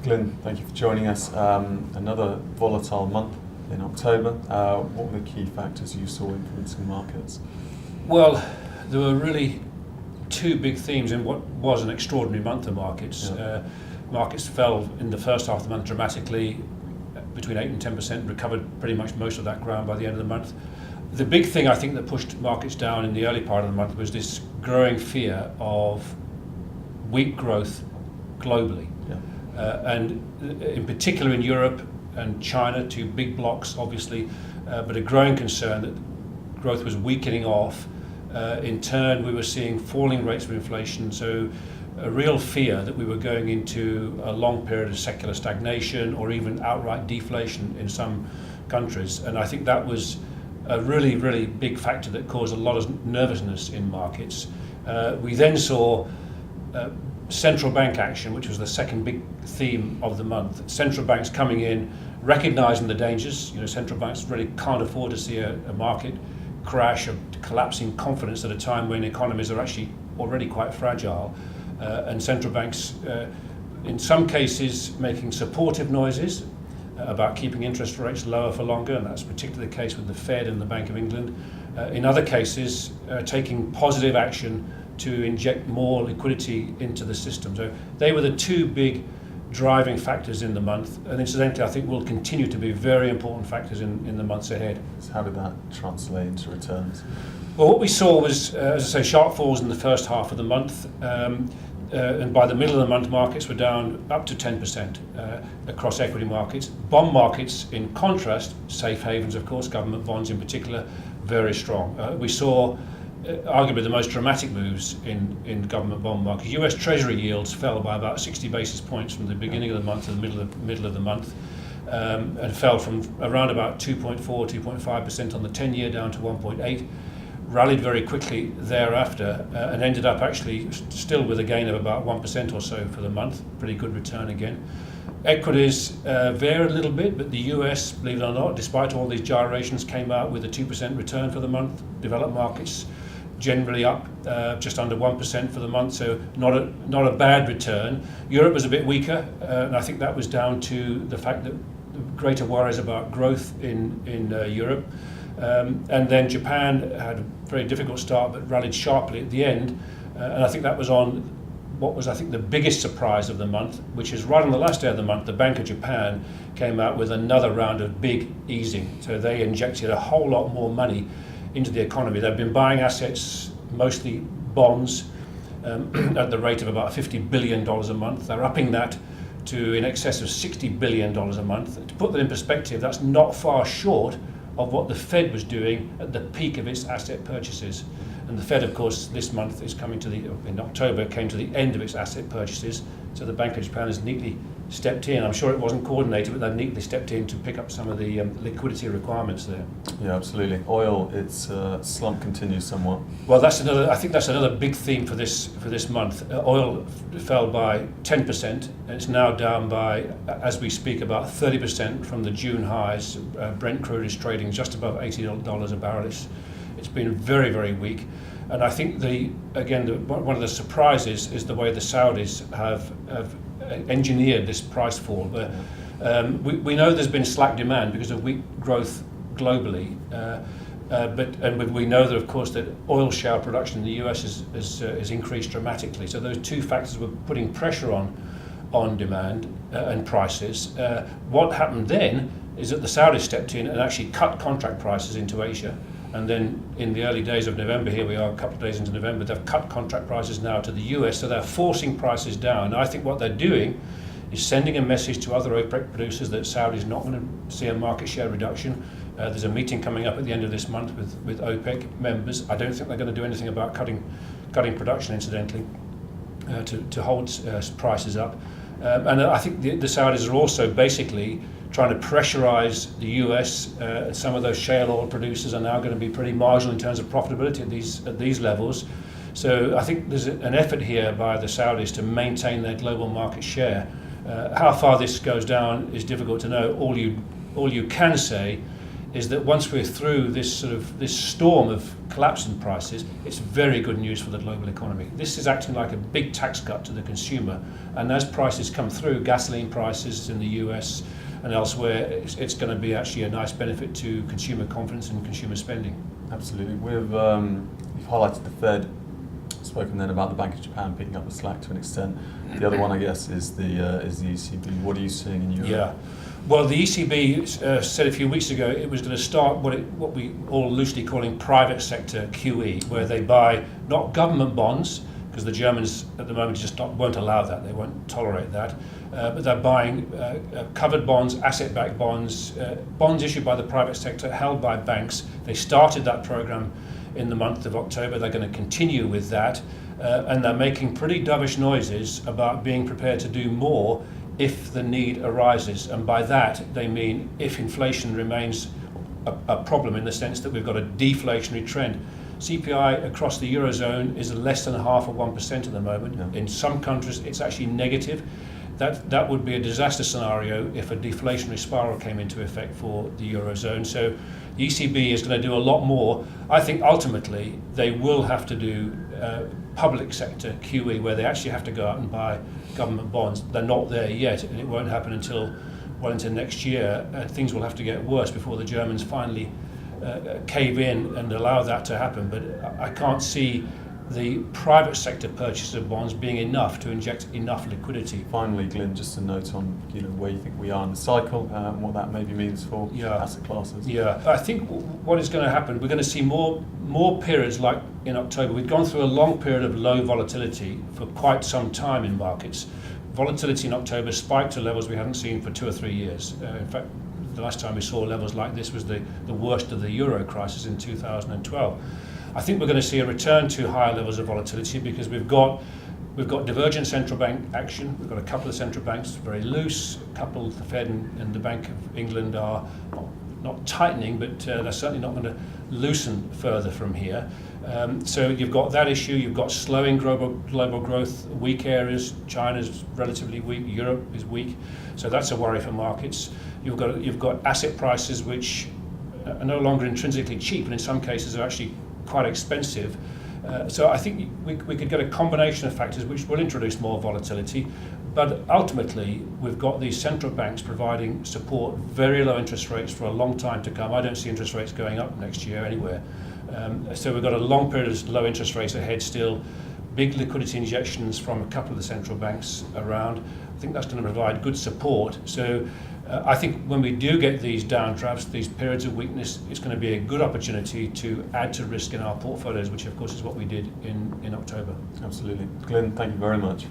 Glyn, thank you for joining us. Another volatile month in October. What were the key factors you saw influencing markets? Well, there were really two big themes in what was an extraordinary month of markets. Yeah. Markets fell in the first half of the month dramatically, between 8 and 10%, recovered pretty much most of that ground by the end of the month. The big thing I think that pushed markets down in the early part of the month was this growing fear of weak growth globally. Yeah. And in particular in Europe and China, two big blocks obviously, but a growing concern that growth was weakening off. In turn, we were seeing falling rates of inflation, so a real fear that we were going into a long period of secular stagnation or even outright deflation in some countries. And I think that was a really, really big factor that caused a lot of nervousness in markets. We then saw central bank action, which was the second big theme of the month. Central banks coming in, recognizing the dangers. Central banks really can't afford to see a market crash, a collapsing confidence at a time when economies are actually already quite fragile. And central banks, in some cases, making supportive noises about keeping interest rates lower for longer, and that's particularly the case with the Fed and the Bank of England. In other cases, taking positive action to inject more liquidity into the system. So they were the two big driving factors in the month, and incidentally I think will continue to be very important factors in the months ahead. So how did that translate into returns? Well, what we saw was, as I say, sharp falls in the first half of the month, and by the middle of the month markets were down up to 10% across equity markets. Bond markets, in contrast, safe havens of course, government bonds in particular, very strong. We saw arguably the most dramatic moves in government bond markets. US Treasury yields fell by about 60 basis points from the beginning of the month to the middle of the month, and fell from around about 2.4, 2.5% on the 10-year down to 1.8. Rallied very quickly thereafter, and ended up actually still with a gain of about 1% or so for the month. Pretty good return again. Equities varied a little bit, but the US, believe it or not, despite all these gyrations, came out with a 2% return for the month. Developed markets generally up just under 1% for the month, so not a bad return. Europe was a bit weaker, and I think that was down to the fact that greater worries about growth in Europe. And then Japan had a very difficult start but rallied sharply at the end, and I think that was on what was, I think, the biggest surprise of the month, which is right on the last day of the month, the Bank of Japan came out with another round of big easing. So they injected a whole lot more money into the economy. They've been buying assets, mostly bonds, at the rate of about $50 billion a month. They're upping that to in excess of $60 billion a month. To put that in perspective, that's not far short of what the Fed was doing at the peak of its asset purchases. And the Fed, of course, this month is in October, came to the end of its asset purchases. So the Bank of Japan has neatly stepped in. I'm sure it wasn't coordinated, but they've neatly stepped in to pick up some of the liquidity requirements there. Yeah, absolutely. Oil, its slump continues somewhat. Well, I think that's another big theme for this month. Oil fell by 10%, and it's now down by, as we speak, about 30% from the June highs. Brent crude is trading just above $80 a barrel. It's been very, very weak. And I think one of the surprises is the way the Saudis have engineered this price fall. We know there's been slack demand because of weak growth globally, but we know that, of course, that oil shale production in the US has increased dramatically. So those two factors were putting pressure on demand and prices. What happened then is that the Saudis stepped in and actually cut contract prices into Asia. And then in the early days of November, here we are a couple of days into November, they've cut contract prices now to the US, so they're forcing prices down. I think what they're doing is sending a message to other OPEC producers that Saudi's not going to see a market share reduction. There's a meeting coming up at the end of this month with OPEC members. I don't think they're going to do anything about cutting production, incidentally, to hold prices up. And I think the Saudis are also basically trying to pressurize the US. Some of those shale oil producers are now going to be pretty marginal in terms of profitability at these levels. So I think there's an effort here by the Saudis to maintain their global market share. How far this goes down is difficult to know. All you can say is that once we're through this storm of collapsing prices, it's very good news for the global economy. This is acting like a big tax cut to the consumer, and as prices come through, gasoline prices in the US and elsewhere, it's going to be actually a nice benefit to consumer confidence and consumer spending. Absolutely. You've highlighted the Fed, spoken then about the Bank of Japan picking up the slack to an extent. The other one, I guess, is the ECB. What are you seeing in Europe? Yeah. Well, the ECB said a few weeks ago it was going to start what we all loosely calling private sector QE, where they buy not government bonds, because the Germans at the moment won't allow that, they won't tolerate that, but they're buying covered bonds, asset-backed bonds, bonds issued by the private sector, held by banks. They started that program in the month of October. They're going to continue with that, and they're making pretty dovish noises about being prepared to do more if the need arises, and by that they mean if inflation remains a problem, in the sense that we've got a deflationary trend. CPI across the Eurozone is less than 0.5% at the moment. Yeah. In some countries it's actually negative. That would be a disaster scenario if a deflationary spiral came into effect for the Eurozone. So the ECB is going to do a lot more. I think ultimately they will have to do public sector QE, where they actually have to go out and buy government bonds. They're not there yet, and it won't happen until well into next year. Things will have to get worse before the Germans finally cave in and allow that to happen. But I can't see the private sector purchase of bonds being enough to inject enough liquidity. Finally, Glyn, just a note on where you think we are in the cycle and what that maybe means for asset classes. Yeah, I think what is going to happen, we're going to see more periods like in October. We've gone through a long period of low volatility for quite some time in markets. Volatility in October spiked to levels we haven't seen for 2 or 3 years. In fact, the last time we saw levels like this was the worst of the Euro crisis in 2012. I think we're going to see a return to higher levels of volatility because we've got divergent central bank action. We've got a couple of central banks very loose. A couple, the Fed and the Bank of England, are not tightening, but they're certainly not going to loosen further from here. So you've got that issue. You've got slowing global growth, weak areas. China's relatively weak. Europe is weak. So that's a worry for markets. You've got asset prices which are no longer intrinsically cheap, and in some cases are actually quite expensive. So I think we could get a combination of factors which will introduce more volatility, but ultimately we've got these central banks providing support, very low interest rates for a long time to come. I don't see interest rates going up next year anywhere. So we've got a long period of low interest rates ahead still, big liquidity injections from a couple of the central banks around. I think that's going to provide good support. So I think when we do get these downdrafts, these periods of weakness, it's going to be a good opportunity to add to risk in our portfolios, which of course is what we did in October. Absolutely. Glyn, thank you very much.